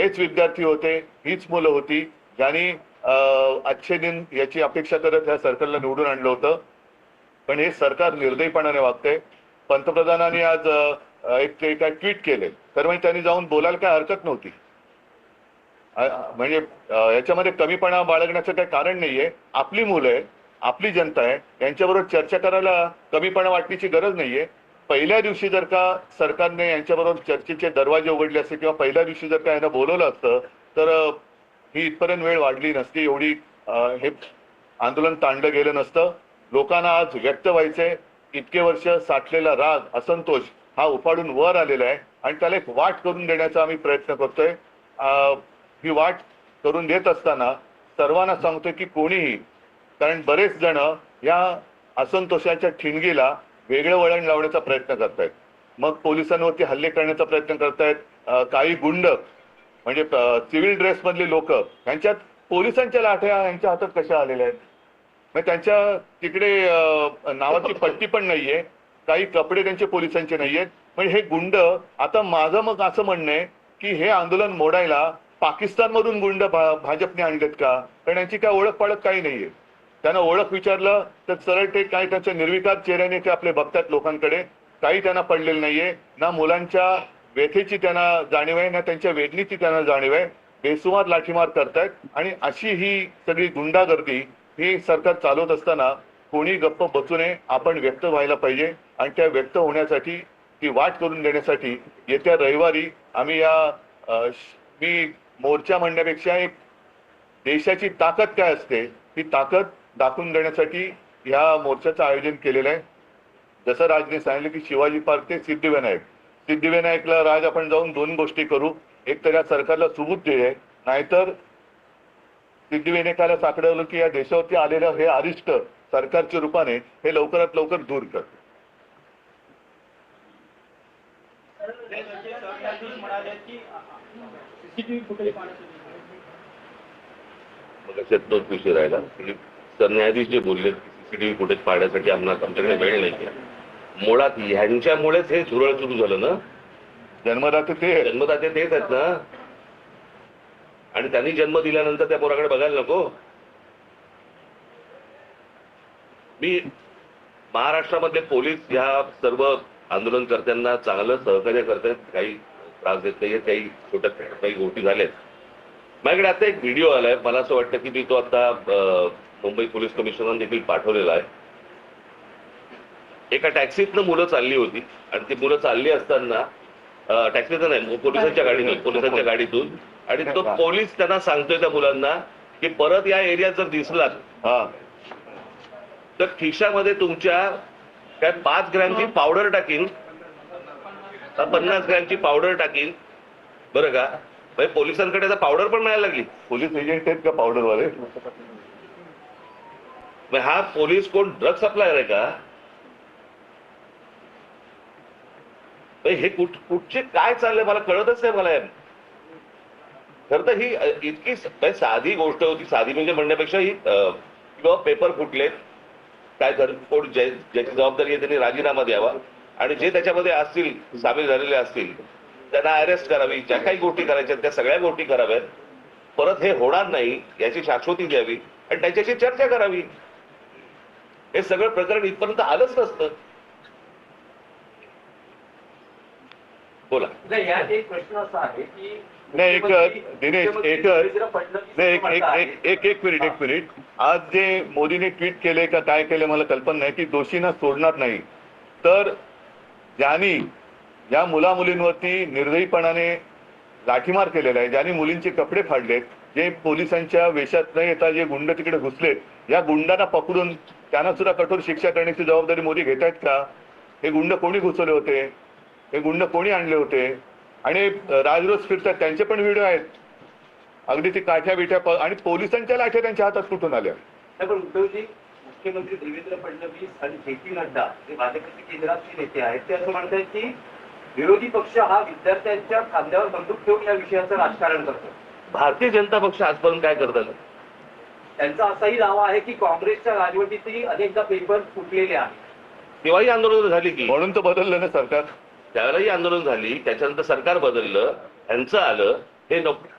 हेच विद्यार्थी होते, हीच मुलं होती ज्यांनी अच्छे दिन याची अपेक्षा करत ह्या सरकारला निवडून आणलं होतं. पण हे सरकार निर्दयीपणाने वागतंय. पंतप्रधानांनी आज एक काय ट्विट केले, तर म्हणजे त्यांनी जाऊन बोलायला काय हरकत नव्हती. म्हणजे याच्यामध्ये कमीपणा बाळगण्याचं काही कारण नाहीये. आपली मुलं आहे, आपली जनता आहे, यांच्याबरोबर चर्चा करायला कमीपणा वाटण्याची गरज नाहीये. पहिल्या दिवशी जर का सरकारने यांच्याबरोबर चर्चेचे दरवाजे उघडले असते किंवा पहिल्या दिवशी जर का यांना बोलवलं असतं तर ही इथपर्यंत वेळ वाढली नसती, एवढी हे आंदोलन ताणलं गेलं नसतं. लोकांना आज व्यक्त व्हायचंय. इतके वर्ष साठलेला राग, असंतोष हा उफाडून वर आलेला आहे आणि त्याला एक वाट करून देण्याचा आम्ही प्रयत्न करतोय. ही वाट करून देत असताना सर्वांना सांगतोय की कोणीही, कारण बरेच जण या असंतोषाच्या ठिणगीला वेगळं वळण लावण्याचा प्रयत्न करतायत. मग पोलिसांवरती हल्ले करण्याचा प्रयत्न करतायत. काही गुंड म्हणजे सिव्हिल ड्रेस मधले लोक, यांच्यात पोलिसांच्या लाठ्या यांच्या हातात कशा आलेल्या आहेत. मग त्यांच्या तिकडे नावाची पट्टी पण नाहीये, काही कपडे त्यांचे पोलिसांचे नाहीयेत. म्हणजे हे गुंड, आता माझं मग असं म्हणणं आहे की हे आंदोलन मोडायला पाकिस्तानमधून गुंड भाजपने आणलेत का? कारण यांची काय ओळख पाळख काही नाहीये. त्यांना ओळख विचारलं तर सरळ ते काय त्यांच्या निर्विकार चेहऱ्याने ते आपले बघतात लोकांकडे. काही त्यांना पडलेलं नाहीये. ना मुलांच्या व्यथेची त्यांना जाणीव आहे, ना त्यांच्या वेदनेची त्यांना जाणीव आहे. बेसुमार लाठीमार करतायत आणि अशी ही सगळी गुंडागर्दी हे सरकार चालवत असताना कोणी गप्प बसू नये. आपण व्यक्त व्हायला पाहिजे आणि त्या व्यक्त होण्यासाठी, ती वाट करून देण्यासाठी येत्या रविवारी आम्ही मी मोर्चा म्हणण्यापेक्षा एक देशाची ताकद काय असते ती ताकद दाखवून देण्यासाठी ह्या मोर्चाचं आयोजन केलेलं आहे. जसं राजने सांगितलं की शिवाजी पार्क ते सिद्धिविनायक, सिद्धिविनायकला राज आपण जाऊन दोन गोष्टी करू. एक तर या सरकारला सुबूत देय, नाहीतर सिद्धिविनायकाला साकडवलं की या देशावरती आलेलं हे अरिष्ट सरकारच्या रूपाने हे लवकरात लवकर दूर कर. मग तोच विषय राहिला. सरन्यायाधीश जे बोलले सीसीटीव्ही फुटेज पाहण्यासाठी आमच्याकडे वेळ नाही. मुळात ह्यांच्यामुळेच हे झुरळ सुरू झालं ना. जन्मदाते तेच आहेत ना. आणि त्यांनी जन्म दिल्यानंतर त्या पोराकडे बघायला नको. मी महाराष्ट्रामधले पोलीस ह्या सर्व आंदोलनकर्त्यांना चांगलं सहकार्य करतायत, काही त्रास देत नाहीये, काही छोट्या काही गोष्टी झाल्यात. माझ्याकडे आता एक व्हिडिओ आलाय, मला असं वाटतं की मी तो आता मुंबई पोलीस कमिशनर देखील पाठवलेला आहे. एका टॅक्सीतनं मुलं चालली होती आणि ती मुलं चालली असताना टॅक्सीतनं नाही, पोलिसांच्या गाडीतून आणि तो पोलीस त्यांना सांगतोय त्या मुलांना की परत या एरियात जर दिसलात तर खिशामध्ये तुमच्या काय 5 ग्रॅमची पावडर टाकीन, 50 ग्रॅमची पावडर टाकीन, बरं का. म्हणजे पोलिसांकडे आता पावडर पण मिळायला लागली. पोलीस एजंट आहेत का पावडरवाले? हा पोलीस कोण ड्रग सप्लायर आहे का? हे कुठचे काय चाललंय मला कळतच नाही. मला खरं तर ही इतकी साधी गोष्ट होती. साधी म्हणजे म्हणण्यापेक्षा ही किंवा पेपर फुटलेत काय तर कोण ज्याची जबाबदारी आहे त्यांनी राजीनामा द्यावा आणि जे त्याच्यामध्ये असतील सामील झालेले असतील त्यांना अरेस्ट करावी. ज्या काही गोष्टी करायच्या त्या सगळ्या गोष्टी कराव्यात. परत हे होणार नाही याची शाश्वती द्यावी आणि त्याच्याशी चर्चा करावी. हे सगळं प्रकरण इथपर्यंत आलंच नसतं. बोला. यात एक प्रश्न असा आहे की नाही, दिनेश एक मिनिट. आज जे मोदीने ट्विट केले का काय केले मला कल्पना नाही की दोषींना सोडणार नाही. तर ज्यांनी या मुला मुलींवरती निर्दयीपणाने लाठीमार केलेला आहे, ज्यांनी मुलींचे कपडे फाडलेत, जे पोलिसांच्या वेशात न येता जे गुंड तिकडे घुसलेत, या गुंडांना पकडून त्यांना सुद्धा कठोर शिक्षा करण्याची जबाबदारी मोदी घेत आहेत का? हे गुंड कोणी घुसवले होते? हे गुंड कोणी आणले होते? आणि राजरोज फिरतात त्यांचे पण व्हिडिओ आहेत. अगदी ती काठ्या बिठ्या आणि पोलिसांच्या लाठ्या त्यांच्या हातात कुठून आल्या? पण उद्धवजी, मुख्यमंत्री देवेंद्र फडणवीस आणि जे पी नड्डा जे भाजपचे केंद्राचे नेते आहेत ते असं म्हणतात की विरोधी पक्ष हा विद्यार्थ्यांच्या खांद्यावर बंदूक ठेवून या विषयाचं राजकारण करतो. भारतीय जनता पक्ष आजपर्यंत काय करतात? त्यांचा असाही दावा आहे की काँग्रेसच्या राजवटीतही अनेकदा पेपर फुटलेले आहेत. तेव्हाही आंदोलन झाली की, म्हणून तर बदललं ना सरकार. त्यावेळेलाही आंदोलन झाली, त्याच्यानंतर सरकार बदललं, यांचं आलं. हे नको